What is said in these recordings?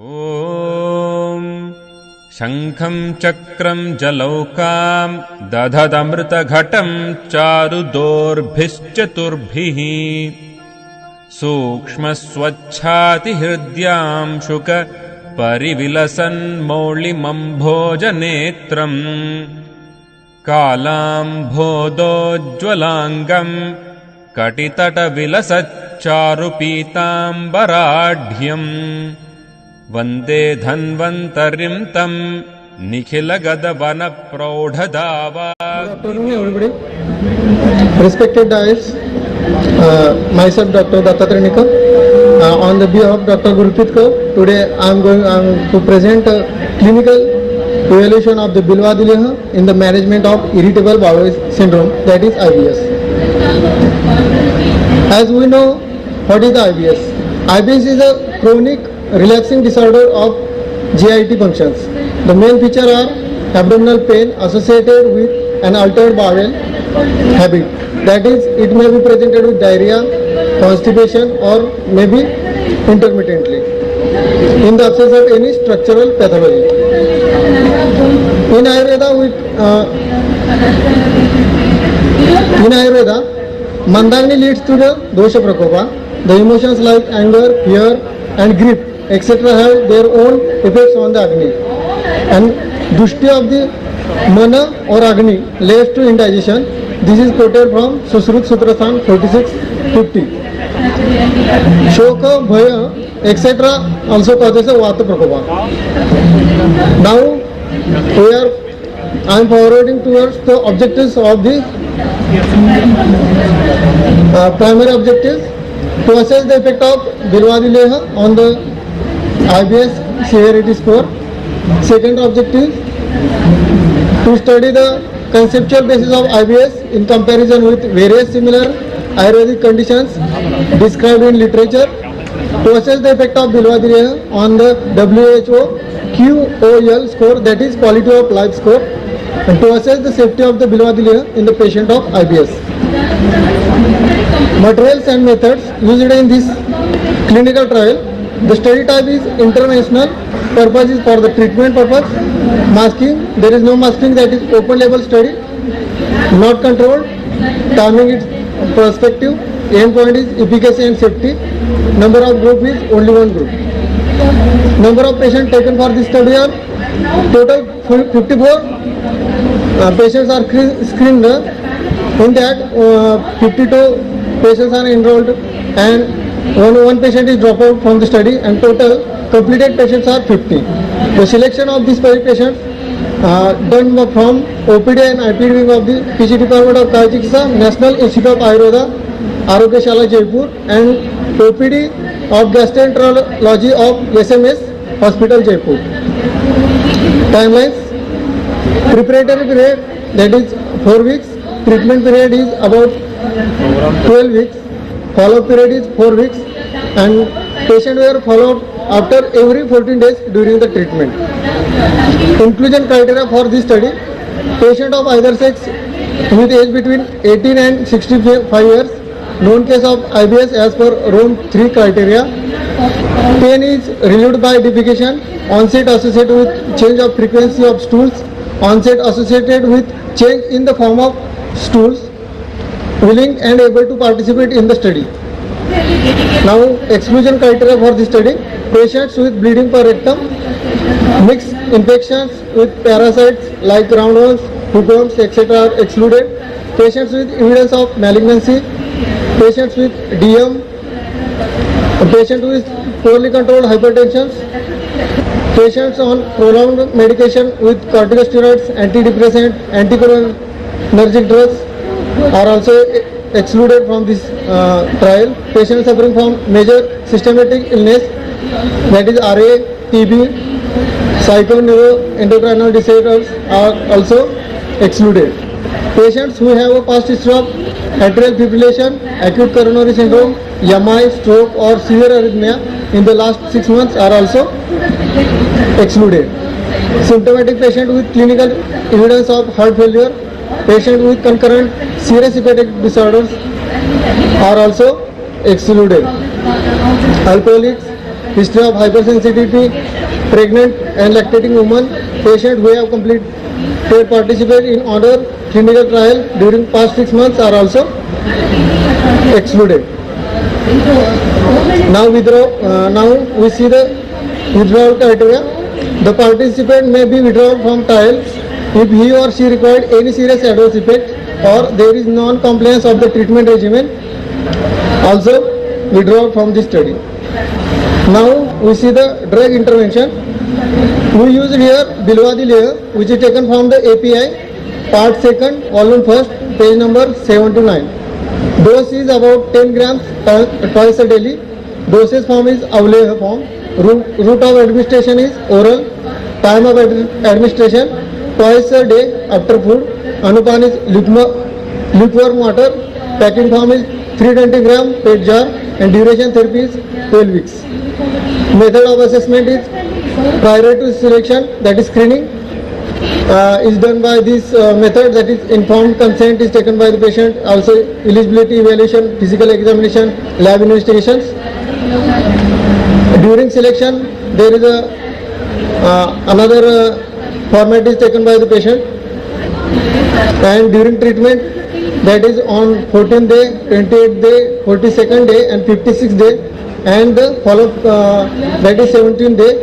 ॐ शङ्खं चक्रं जलौकां दधदमृतघटं चारुदोर्भिश्चतुर्भिः सूक्ष्मस्वच्छातिहृद्यां शुक परिविलसन्मौलिमम्भोजनेत्रम् कालाम्भोदोज्ज्वलाङ्गं कटितटविलसच्चारुपीताम्बराढ्यम् वन्दे धन्वन्तरिं तं निखिलगदवनप्रौढदावा. Good afternoon, everybody. Respected dais, myself Dr. Dattatreya Nikam. On the behalf of Dr. Gurpreet Kaur, today I am going to present a clinical evaluation of the Bilwadaleha in the management of irritable bowel syndrome, that is IBS. As we know, what is the IBS? IBS is a chronic relaxing disorder of GIT functions. The main features are abdominal pain associated with an altered bowel habit. That is, it may be presented with diarrhea, constipation, or maybe intermittently in the absence of any structural pathology. In Ayurveda, Mandagni leads to the dosha prakopa. The emotions like anger, fear, and grief, etc. have their own effects on the Agni. And Dushti of the Mana or Agni leads to indigestion. This is quoted from Susrut Sutrasan 4650. Shoka, Bhaya, etc. also causes a Vata Prakopa. Now I am forwarding towards the objectives of the primary objectives: to assess the effect of Bilwadaleha on the IBS severity score. Second objective, to study the conceptual basis of IBS in comparison with various similar Ayurvedic conditions described in literature. To assess the effect of Bilwadaleha on the WHO QOL score, that is quality of life score, and to assess the safety of the Bilwadaleha in the patient of IBS. Materials and methods used in this clinical trial. The study type is international. Purpose is for the treatment purpose. Masking, there is no masking, that is open label study, not controlled. Timing is prospective. Endpoint is efficacy and safety. Number of group is only one group. Number of patients taken for this study are total 54 patients are screened. In that 52 patients are enrolled and one patient is dropped out from the study, and total completed patients are 50. The selection of these patients done from OPD and IPD wing of the PG Department of Kayachikitsa, National Institute of Ayurveda, Arogyashala Jaipur, and OPD of Gastroenterology of SMS Hospital Jaipur. Timelines: preparatory period, that is 4 weeks. Treatment period is about 12 weeks. Follow-up period is 4 weeks, and patients were followed after every 14 days during the treatment. Inclusion criteria for this study: patient of either sex with age between 18 and 65 years, known case of IBS as per Rome 3 criteria. Pain is relieved by defecation, onset associated with change of frequency of stools, onset associated with change in the form of stools, willing and able to participate in the study. Now, exclusion criteria for the study: patients with bleeding per rectum, mixed infections with parasites like roundworms, hookworms, etc. are excluded. Patients with evidence of malignancy, patients with DM, a patient with poorly controlled hypertension, patients on prolonged medication with corticosteroids, antidepressant, anticholinergic drugs are also excluded from this trial. Patients suffering from major systematic illness, that is RA, TB, psychoneuroendocrinal disorders are also excluded. Patients who have a past history of atrial fibrillation, acute coronary syndrome, MI, stroke, or severe arrhythmia in the last 6 months are also excluded. Symptomatic patient with clinical evidence of heart failure, patient with concurrent serious hepatic disorders are also excluded. Alcoholics, history of hypersensitivity, pregnant and lactating women, patient who have completed participate in other clinical trial during past 6 months are also excluded. Now we see the withdrawal criteria. The participant may be withdrawn from trial if he or she required any serious adverse effect or there is non-compliance of the treatment regimen. Also withdraw from the study. Now we see the drug intervention. We used here Bilwadilea, which is taken from the API, part 2nd, volume 1st, page number 79. Dose is about 10 grams twice a daily. Dosage form is Avleha form. Route of administration is oral. Time of administration twice a day after food. Anupan is lukewarm water. Packing form is 320 gram PET jar and duration therapy is 12 weeks. Method of assessment is prior to selection, that is screening, is done by this method, that is informed consent is taken by the patient, also eligibility evaluation, physical examination, lab investigations. During selection there is another format is taken by the patient, and during treatment, that is on 14th day, 28th day, 42nd day and 56th day, and the follow-up that is 17th day,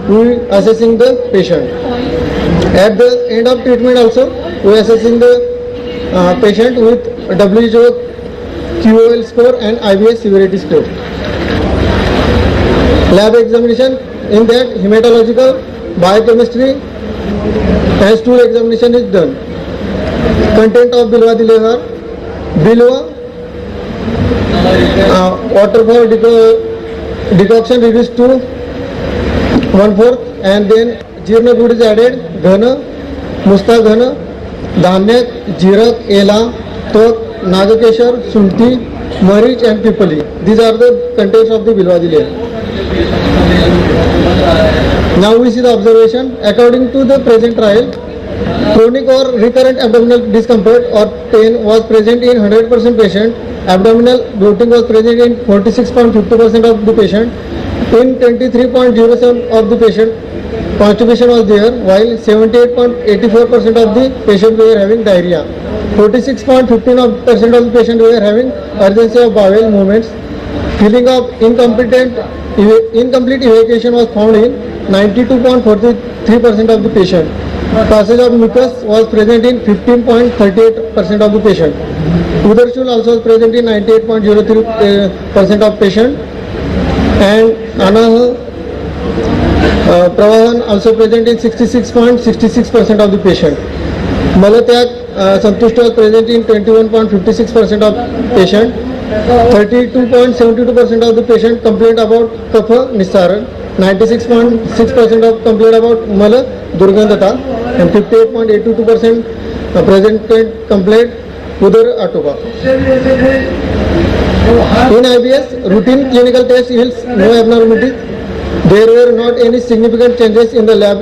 we assessing the patient. At the end of treatment also, we assessing the patient with WHO QOL score and IBS severity score. Lab examination, in that hematological, biochemistry and stool examination is done. Content of Bilwadilea: Bilwa, water for decoction reduced to 1/4, and then Jirna food is added, Ghana, Musta Ghana, Dhanyak, Jirak, Ela, Tok, Nagakeshar, Sunti, Marich and Pipali. These are the contents of the Bilwadilea. Now we see the observation. According to the present trial, chronic or recurrent abdominal discomfort or pain was present in 100% patient. Abdominal bloating was present in 46.50% of the patient. In 23.07% of the patient, constipation was there, while 78.84% of the patient were having diarrhea. 46.15% of the patient were having urgency of bowel movements. Feeling of incomplete evacuation was found in 92.43% of the patient. Passage of mucus was present in 15.38% of the patient. Udar stool also was present in 98.03% of patient, and Anaha Pravahan also present in 66.66% of the patient. Malatyak Santushta was present in 21.56% of patient. 32.72% of the patient complained about Kapha Nisaran. 96.6% of complained about Mala Durgandhata, and 58.82% presented complaint Udar Atoba. In IBS, routine clinical test yields no abnormalities. There were not any significant changes in the lab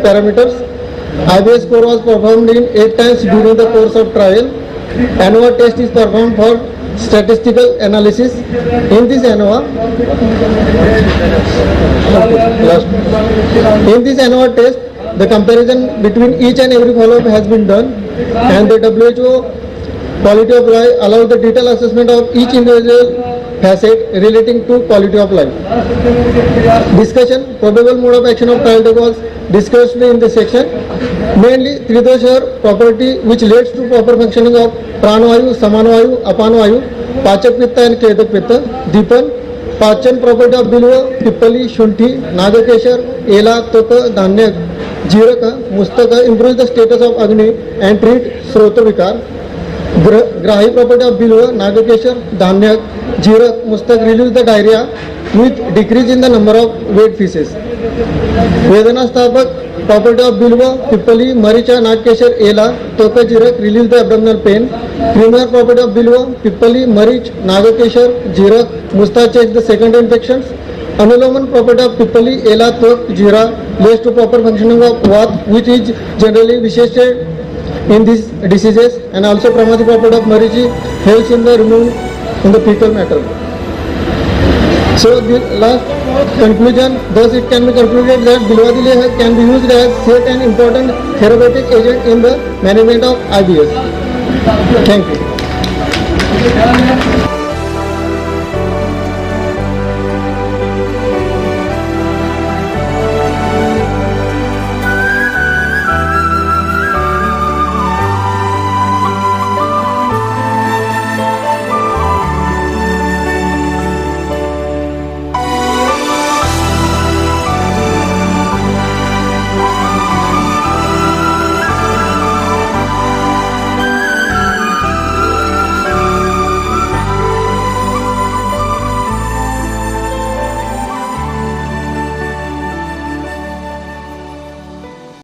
parameters. IBS score was performed in 8 times during the course of trial. ANOVA test is performed for statistical analysis. In this ANOVA test, the comparison between each and every follow-up has been done, and the WHO quality of life allows the detailed assessment of each individual facet relating to quality of life. Discussion: probable mode of action of trial drug was discussed in this section. Mainly, Tridoshar property which leads to proper functioning of Pranavayu, Samanvayu, Apanvayu, Pachak Pitta and Kedak Pitta. Deepan: Pachan property of Bilwa, Pippali, Shunti, Nagakeshar, Ela, Toka, Dhanyak, Jiraka, Mustaka improves the status of Agni and treat Srota Vikar. Grahi property of Bilwa, Nagakeshar, Dhanyak, Jirak, Mustak reduce the diarrhea with decrease in the number of wet feces. Vedana Sthapak property of Bilwa, Pippali, Maricha, Nagakeshar, Ela, Toka, Jirak relieves the abdominal pain. Premier property of Bilwa, Pippali, Marich, Nagakeshar, Jirak, Mustak checks the secondary infections. Anuloman property of Pippali, Ela, Tok, Jira leads to proper functioning of Vat, which is generally vitiated in these diseases, and also Pramati property of Marichi helps in the removing in the fecal matter. So the last conclusion, thus it can be concluded that Bilwadile can be used as safe and important therapeutic agent in the management of IBS. Thank you.